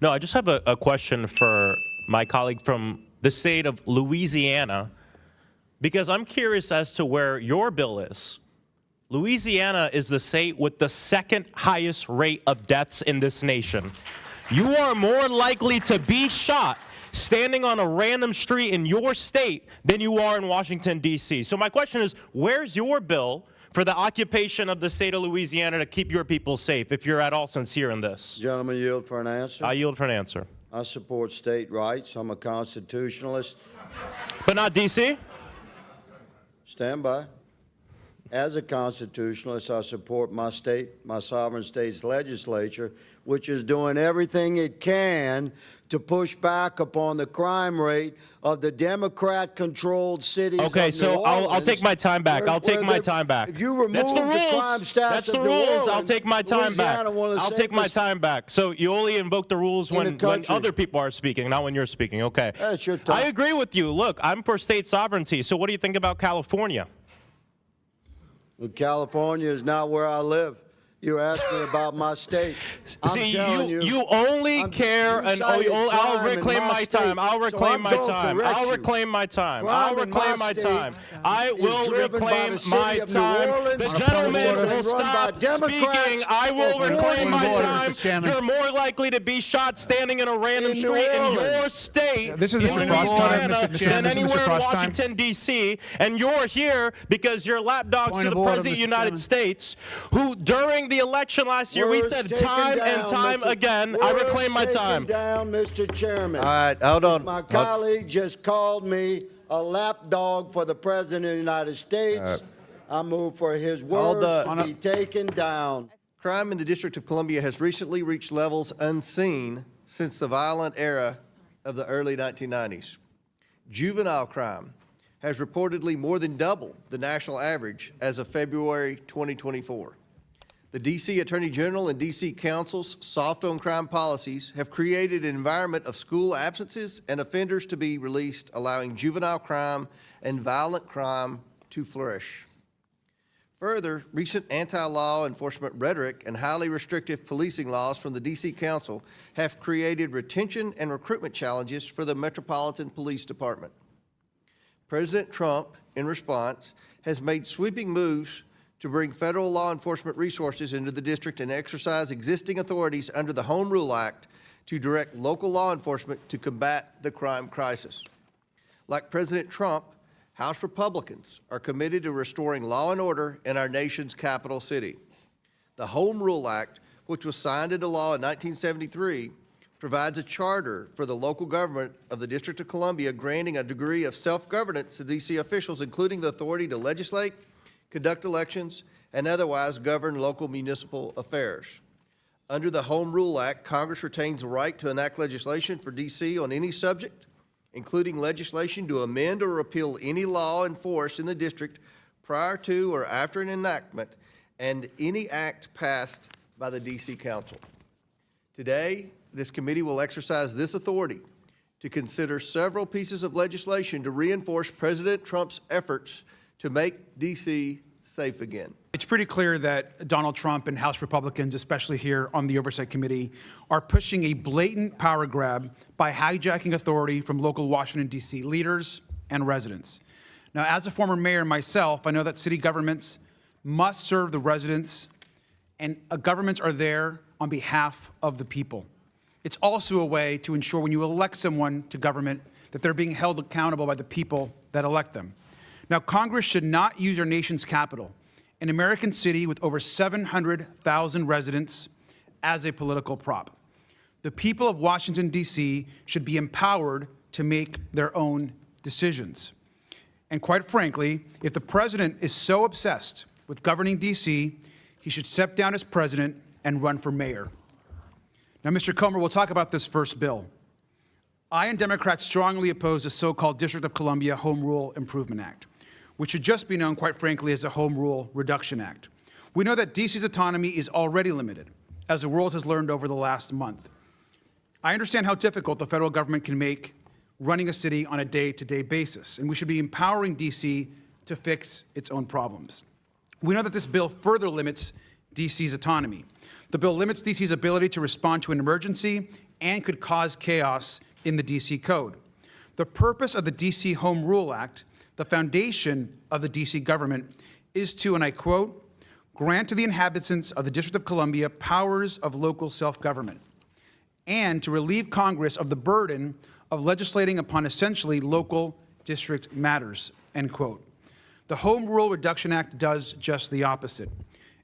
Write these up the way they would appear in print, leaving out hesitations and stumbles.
No, I just have a question for my colleague from the state of Louisiana, because I'm curious as to where your bill is. Louisiana is the state with the second highest rate of deaths in this nation. You are more likely to be shot standing on a random street in your state than you are in Washington, D.C. So my question is, where's your bill for the occupation of the state of Louisiana to keep your people safe, if you're at all sincere in this? Gentleman, yield for an answer. I yield for an answer. I support state rights. I'm a constitutionalist. But not D.C.? Stand by. As a constitutionalist, I support my state, my sovereign state's legislature, which is doing everything it can to push back upon the crime rate of the Democrat-controlled cities. Okay, so I'll take my time back. I'll take my time back. If you remove That's the rules. crime stats That's the of New rules. Orleans, I'll take my time back. I'll take my time back. So you only invoke the rules when other people are speaking, not when you're speaking. Okay. That's your time. I agree with you. Look, I'm for state sovereignty. So what do you think about California? California is not where I live. You're asking about my state. See, you only care, and I'll reclaim my time. I'll reclaim my time. I'll reclaim my time. I'll reclaim my time. I will reclaim my time. The gentleman will stop speaking. I will reclaim my time. You're more likely to be shot standing in a random street in your state in Louisiana than anywhere in Washington, D.C. And you're here because you're lapdogs to the President of the United States, who during the election last year, we said time and time again, I reclaim my time. Down, Mr. Chairman. All right, hold on. My colleague just called me a lapdog for the President of the United States. I move for his words to be taken down. Crime in the District of Columbia has recently reached levels unseen since the violent era of the early 1990s. Juvenile crime has reportedly more than doubled the national average as of February 2024. The D.C. Attorney General and D.C. Council's soft-on-crime policies have created an environment of school absences and offenders to be released, allowing juvenile crime and violent crime to flourish. Further, recent anti-law enforcement rhetoric and highly restrictive policing laws from the D.C. Council have created retention and recruitment challenges for the Metropolitan Police Department. President Trump, in response, has made sweeping moves to bring federal law enforcement resources into the district and exercise existing authorities under the Home Rule Act to direct local law enforcement to combat the crime crisis. Like President Trump, House Republicans are committed to restoring law and order in our nation's capital city. The Home Rule Act, which was signed into law in 1973, provides a charter for the local government of the District of Columbia, granting a degree of self-governance to D.C. officials, including the authority to legislate, conduct elections, and otherwise govern local municipal affairs. Under the Home Rule Act, Congress retains the right to enact legislation for D.C. on any subject, including legislation to amend or repeal any law in force in the district prior to or after an enactment, and any act passed by the D.C. Council. Today, this committee will exercise this authority to consider several pieces of legislation to reinforce President Trump's efforts to make D.C. safe again. It's pretty clear that Donald Trump and House Republicans, especially here on the Oversight Committee, are pushing a blatant power grab by hijacking authority from local Washington, D.C. leaders and residents. Now, as a former mayor myself, I know that city governments must serve the residents, and governments are there on behalf of the people. It's also a way to ensure when you elect someone to government that they're being held accountable by the people that elect them. Now, Congress should not use our nation's capital, an American city with over 700,000 residents, as a political prop. The people of Washington, D.C. should be empowered to make their own decisions. And quite frankly, if the president is so obsessed with governing D.C., he should step down as president and run for mayor. Now, Mr. Comer, we'll talk about this first bill. I and Democrats strongly oppose the so-called District of Columbia Home Rule Improvement Act, which should just be known, quite frankly, as the Home Rule Reduction Act. We know that D.C.'s autonomy is already limited, as the world has learned over the last month. I understand how difficult the federal government can make running a city on a day-to-day basis, and we should be empowering D.C. to fix its own problems. We know that this bill further limits D.C.'s autonomy. The bill limits D.C.'s ability to respond to an emergency and could cause chaos in the D.C. Code. The purpose of the D.C. Home Rule Act, the foundation of the D.C. government, is to, and I quote, grant to the inhabitants of the District of Columbia powers of local self-government, and to relieve Congress of the burden of legislating upon essentially local district matters, end quote. The Home Rule Reduction Act does just the opposite.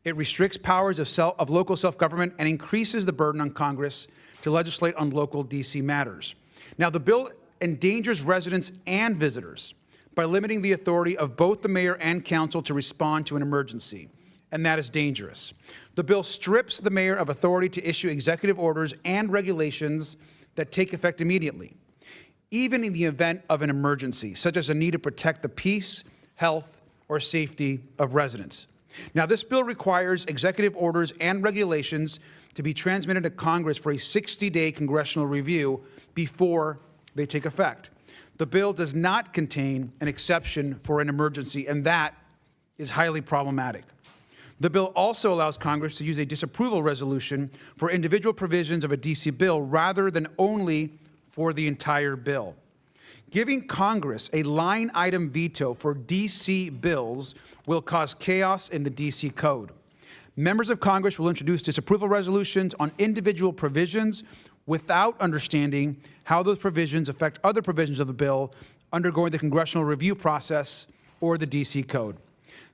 It restricts powers of local self-government and increases the burden on Congress to legislate on local D.C. matters. Now, the bill endangers residents and visitors by limiting the authority of both the mayor and council to respond to an emergency, and that is dangerous. The bill strips the mayor of authority to issue executive orders and regulations that take effect immediately, even in the event of an emergency, such as a need to protect the peace, health, or safety of residents. Now, this bill requires executive orders and regulations to be transmitted to Congress for a 60-day congressional review before they take effect. The bill does not contain an exception for an emergency, and that is highly problematic. The bill also allows Congress to use a disapproval resolution for individual provisions of a D.C. bill rather than only for the entire bill. Giving Congress a line item veto for D.C. bills will cause chaos in the D.C. Code. Members of Congress will introduce disapproval resolutions on individual provisions without understanding how those provisions affect other provisions of the bill undergoing the congressional review process or the D.C. Code.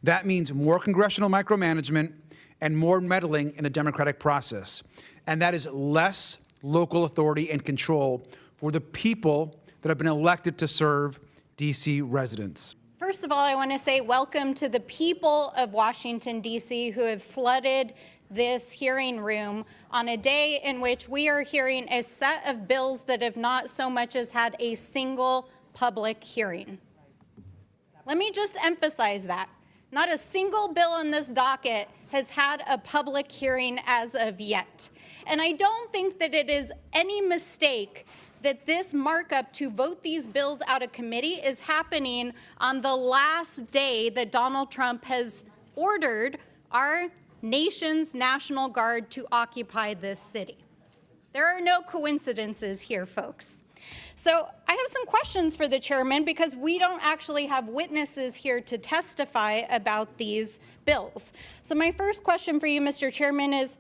That means more congressional micromanagement and more meddling in the democratic process. And that is less local authority and control for the people that have been elected to serve D.C. residents. First of all, I want to say welcome to the people of Washington, D.C. who have flooded this hearing room on a day in which we are hearing a set of bills that have not so much as had a single public hearing. Let me just emphasize that. Not a single bill on this docket has had a public hearing as of yet. And I don't think that it is any mistake that this markup to vote these bills out of committee is happening on the last day that Donald Trump has ordered our nation's National Guard to occupy this city. There are no coincidences here, folks. So I have some questions for the chairman because we don't actually have witnesses here to testify about these bills. So my first question for you, Mr. Chairman, is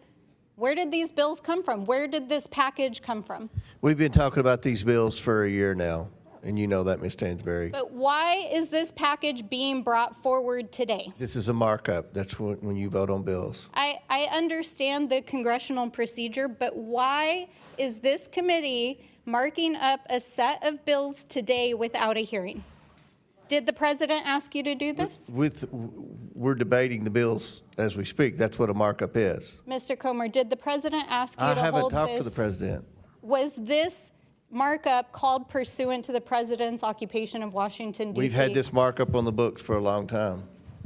where did these bills come from? Where did this package come from? We've been talking about these bills for a year now, and you know that, Ms. Stansberry. But why is this package being brought forward today? This is a markup. That's when you vote on bills. I understand the congressional procedure, but why is this committee marking up a set of bills today without a hearing? Did the president ask you to do this? We're debating the bills as we speak. That's what a markup is. Mr. Comer, did the president ask you to hold this? I haven't talked to the president. Was this markup called pursuant to the president's occupation of Washington, D.C.? We've had this markup on the books for a long time.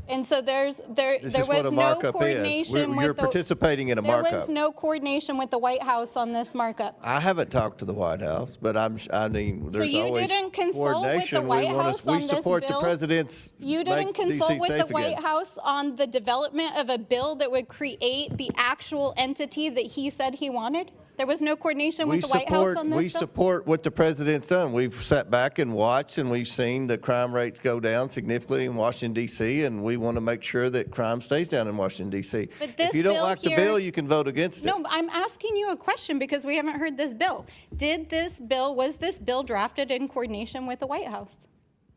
And so there was no markup coordination with You're participating in a markup. There was no coordination with the White House on this markup. I haven't talked to the White House, but I mean, there's you always didn't consult with the coordination. White House on We this support the bill? president's You didn't make consult DC with safe the White again. House on the development of a bill that would create the actual entity that he said he wanted? There was no coordination with the White House on this We bill? support what the president's done. We've sat back and watched, and we've seen the crime rates go down significantly in Washington, D.C., and we want to make sure that crime stays down in Washington, D.C. But this If you don't bill like the here- bill, you can vote against it. No, I'm asking you a question because we haven't heard this bill. Was this bill drafted in coordination with the White House?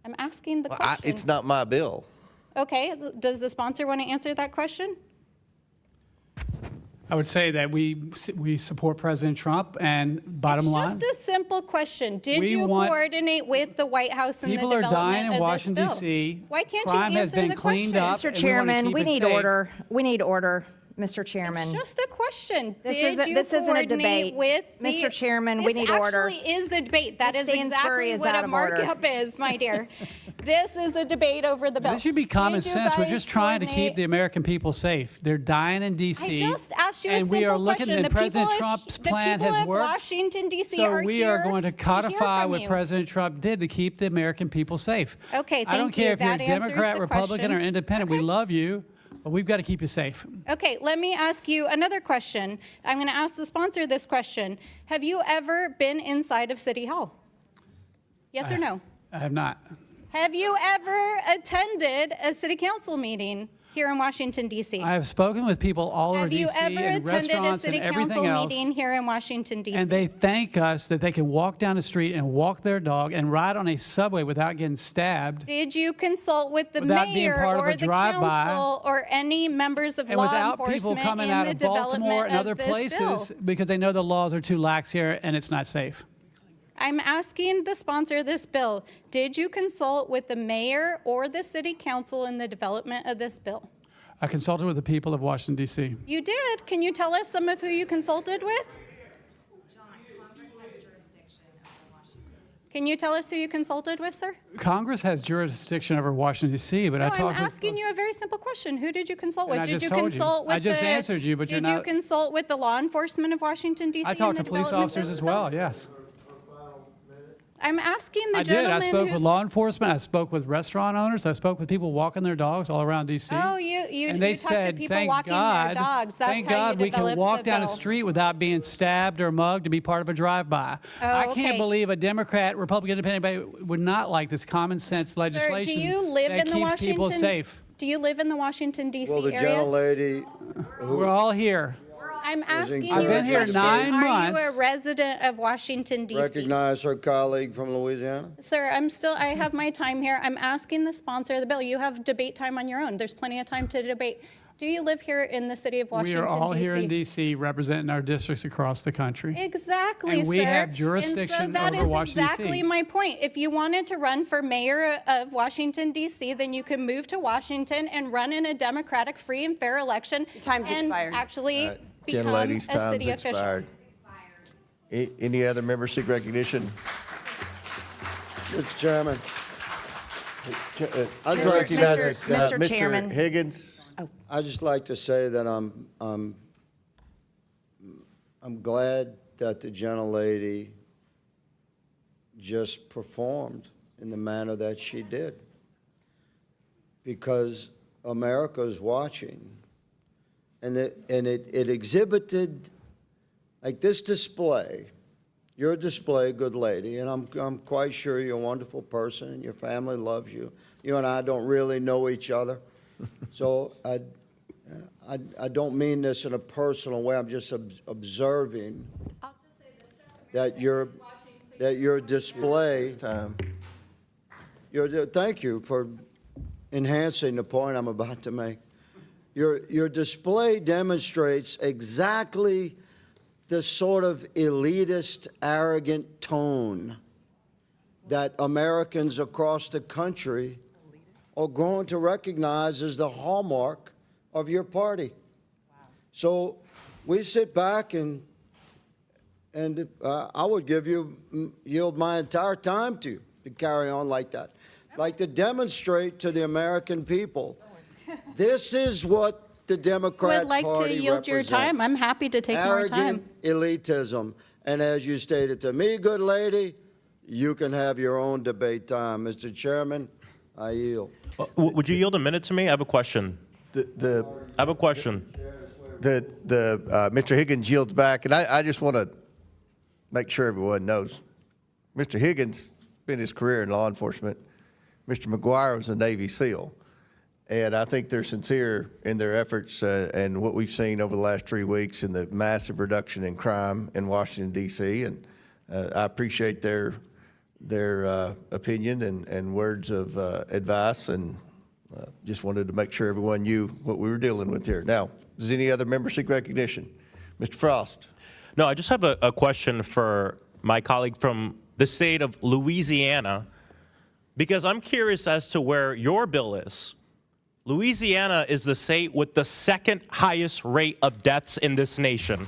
I'm asking the question. It's not my bill. Okay, does the sponsor want to answer that question? I would say that we support President Trump, and bottom line, Just a simple question. Did We you want- coordinate with the White House in the people are development dying in of Washington, this bill? D.C. Why can't Crime you has answer been the cleaned question? up. Mr. and we wanna Chairman, keep we it need safe. order. We need order, Mr. Chairman. It's just a question. This Did isn't- you this isn't a coordinate debate. with the- Mr. Chairman, we need order. This actually is the debate. That Ms. is Stansbury exactly is what out a of order. markup is, my dear. This is a debate over the bill. This should be common Did you sense. We're guys just trying to keep coordinate- the American people safe. They're dying in D.C. I just asked you a and simple we are looking question. at President Trump's plan the people has of worked. Washington, D.C. So are we here are going to hear codify from what you. President Trump did to keep the American people safe. Okay, I don't thank you. care if you're a That answers Democrat, the Republican, question. or Independent. We love you, But we've got to keep you safe. Okay, let me ask you another question. I'm going to ask the sponsor this question. Have you ever been inside of City Hall? Yes or no? I have not. Have you ever attended a city council meeting here in Washington, D.C.? I have spoken with people all over Have you D.C. ever and attended a restaurants city and everything council else. meeting here in Washington, D.C.? And they thank us that they can walk down the street and walk their dog and ride on a subway without getting stabbed. Did you consult with the Without being mayor part of or a the drive-by. council or any members of And law without people enforcement coming in out the of Baltimore development and other of this places bill? because they know the laws are too lax here and it's not safe. I'm asking the sponsor of this bill, did you consult with the mayor or the city council in the development of this bill? I consulted with the people of Washington, D.C. You did. Can you tell us some of who you consulted with? Can you tell us who you consulted with, sir? Congress has jurisdiction over Washington, D.C., but No, I I'm talked asking with you a very simple question. Who did you consult And with? I Did just you told you. consult with I just answered you, but you're Did you not- consult with the law enforcement of Washington, D.C. I in talked the to police development of officers this as bill? well, yes. I'm asking the I did. gentleman I spoke who's... with law enforcement. I spoke with restaurant owners. I spoke with people walking their dogs all around D.C. Oh, you and they talked to said, people thank walking God, their dogs. That's thank how God you we can developed walk the down the bill. street without being stabbed or mugged to be part of a drive-by. Oh, I okay. can't believe a Democrat, Republican, Independent would not like this common sense legislation Sir, do you live that in the keeps Washington... people safe. Do you live in the Washington, D.C. Well, the area? gentlelady We're all here. I'm asking you I've a been here question. 9 Are you months. a resident of Washington, D.C.? recognize her colleague from Louisiana. Sir, I have my time here. I'm asking the sponsor of the bill. You have debate time on your own. There's plenty of time to debate. Do you live here in the city of We Washington, are all D.C.? here in D.C. representing our districts across the country. Exactly, And we sir. have jurisdiction and so that over is Washington, exactly D.C. my point. If you wanted to run for mayor of Washington, D.C., then you can move to Washington and run in a democratic, free, and fair election. Time's and expired. actually become Gentlelady's a city time's official. expired. Any other member seek recognition? Mr. Chairman, I'd Mr. recognize Mr. Chairman. Mr. Higgins? I'd just like to say that I'm glad that the gentlelady just performed in the manner that she did, because America is watching, and it exhibited, like this display. Your display, good lady, and I'm quite sure you're a wonderful person and your family loves you. You and I don't really know each other, so I don't mean this in a personal way. I'm just observing that your display. Thank you for enhancing the point I'm about to make. Your display demonstrates exactly the sort of elitist, arrogant tone that Americans across the country are going to recognize as the hallmark of your party. So we sit back and I would yield my entire time to carry on like that, like to demonstrate to the American people, this is what the Democrat Would like Party to yield your time. I'm happy to take more time. Arrogant elitism. And as you stated to me, good lady, you can have your own debate time. Mr. Chairman, I yield. Would you yield a minute to me? I have a question. I have a question. Mr. Higgins yields back, and I just want to make sure everyone knows. Mr. Higgins spent his career in law enforcement. Mr. McGuire was a Navy SEAL. And I think they're sincere in their efforts and what we've seen over the last 3 weeks in the massive reduction in crime in Washington, D.C. And I appreciate their opinion and words of advice, and just wanted to make sure everyone knew what we were dealing with here. Now, does any other member seek recognition? Mr. Frost. No, I just have a question for my colleague from the state of Louisiana, because I'm curious as to where your bill is. Louisiana is the state with the second highest rate of deaths in this nation.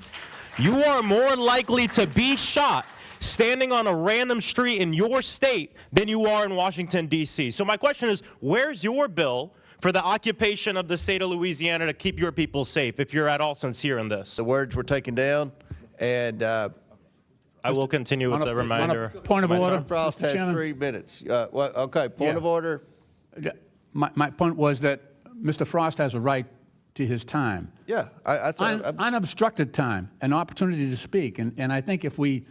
You are more likely to be shot standing on a random street in your state than you are in Washington, D.C. So my question is, where's your bill for the occupation of the state of Louisiana to keep your people safe, if you're at all sincere in this? The words were taken down, and I will continue with the reminder. Point of order. Mr. Frost has Chairman. 3 minutes. Okay, point Yeah. of order. My point was that Mr. Frost has a right to his time. Yeah, Unobstructed time, an opportunity to speak. And I think if we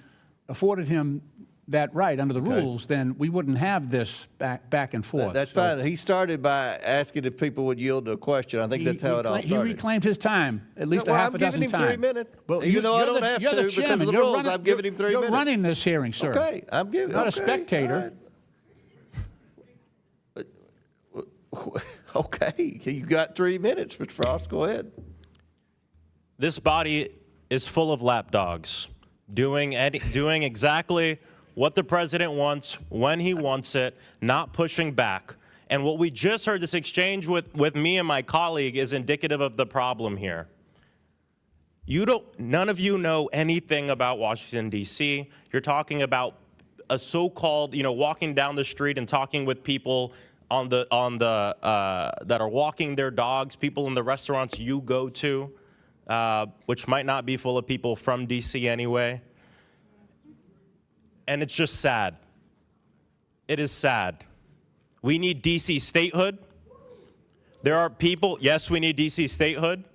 afforded him that right under the rules, then we wouldn't have this back and forth. That's fine. He started by asking if people would yield to a question. I think that's how it all started. He reclaimed his time, at least a half a dozen times. I'm giving him 3 minutes. Well, even though I don't have to because of the rules, I'm giving him 3 minutes. You're running this hearing, sir. Okay, I'm giving. Not a spectator. Okay, you got 3 minutes, Mr. Frost. Go ahead. This body is full of lapdogs, doing exactly what the president wants, when he wants it, not pushing back. And what we just heard, this exchange with me and my colleague, is indicative of the problem here. None of you know anything about Washington, D.C. You're talking about a so-called, walking down the street and talking with people that are walking their dogs, people in the restaurants you go to, which might not be full of people from D.C. anyway. And it's just sad. It is sad. We need D.C. statehood. There are people, yes, we need D.C. statehood.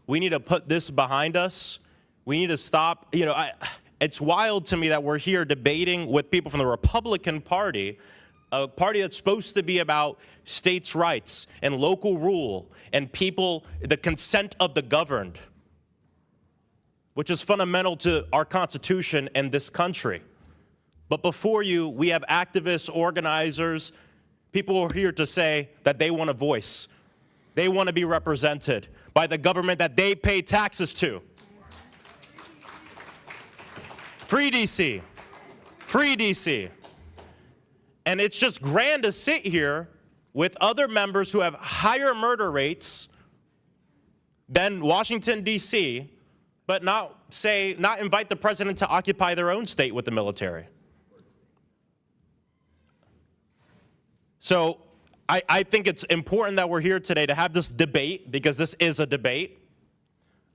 We need to put this behind us. We need to stop, it's wild to me that we're here debating with people from the Republican Party, a party that's supposed to be about states' rights and local rule and people, the consent of the governed, which is fundamental to our Constitution and this country. But before you, we have activists, organizers, people who are here to say that they want a voice. They want to be represented by the government that they pay taxes to. Free DC. Free DC. And it's just grand to sit here with other members who have higher murder rates than Washington, D.C., but not invite the president to occupy their own state with the military. So I think it's important that we're here today to have this debate, because this is a debate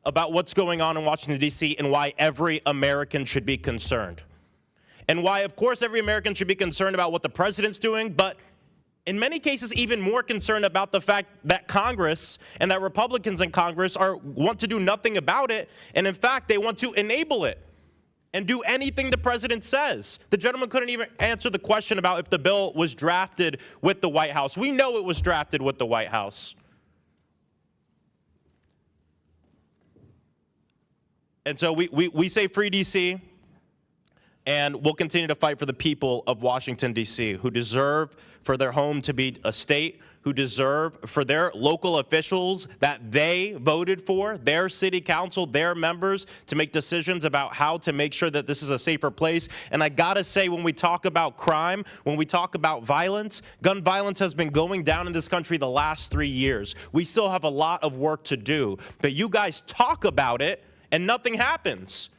about what's going on in Washington, D.C. and why every American should be concerned. And why, of course, every American should be concerned about what the president's doing, but in many cases even more concerned about the fact that Congress and that Republicans in Congress want to do nothing about it, and in fact, they want to enable it and do anything the president says. The gentleman couldn't even answer the question about if the bill was drafted with the White House. We know it was drafted with the White House. And so we say free D.C., and we'll continue to fight for the people of Washington, D.C., who deserve for their home to be a state, who deserve for their local officials that they voted for, their city council, their members, to make decisions about how to make sure that this is a safer place. And I gotta say, when we talk about crime, when we talk about violence, gun violence has been going down in this country the last 3 years. We still have a lot of work to do, but you guys talk about it and nothing happens.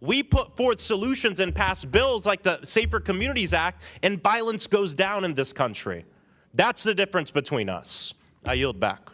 We put forth solutions and pass bills like the Safer Communities Act, and violence goes down in this country. That's the difference between us. I yield back.